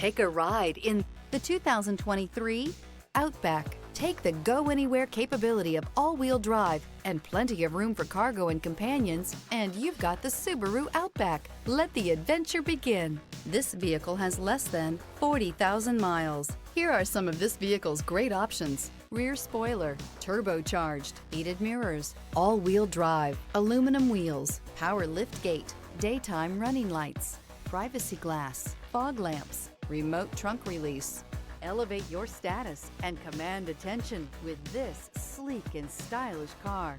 Take a ride in the 2023 Outback. Take the go-anywhere capability of all-wheel drive and plenty of room for cargo and companions, and you've got the Subaru Outback. Let the adventure begin. This vehicle has less than 40,000 miles. Here are some of this vehicle's great options: rear spoiler, turbocharged, heated mirrors, all-wheel drive, aluminum wheels, power liftgate, daytime running lights, privacy glass, fog lamps, remote trunk release. Elevate your status and command attention with this sleek and stylish car.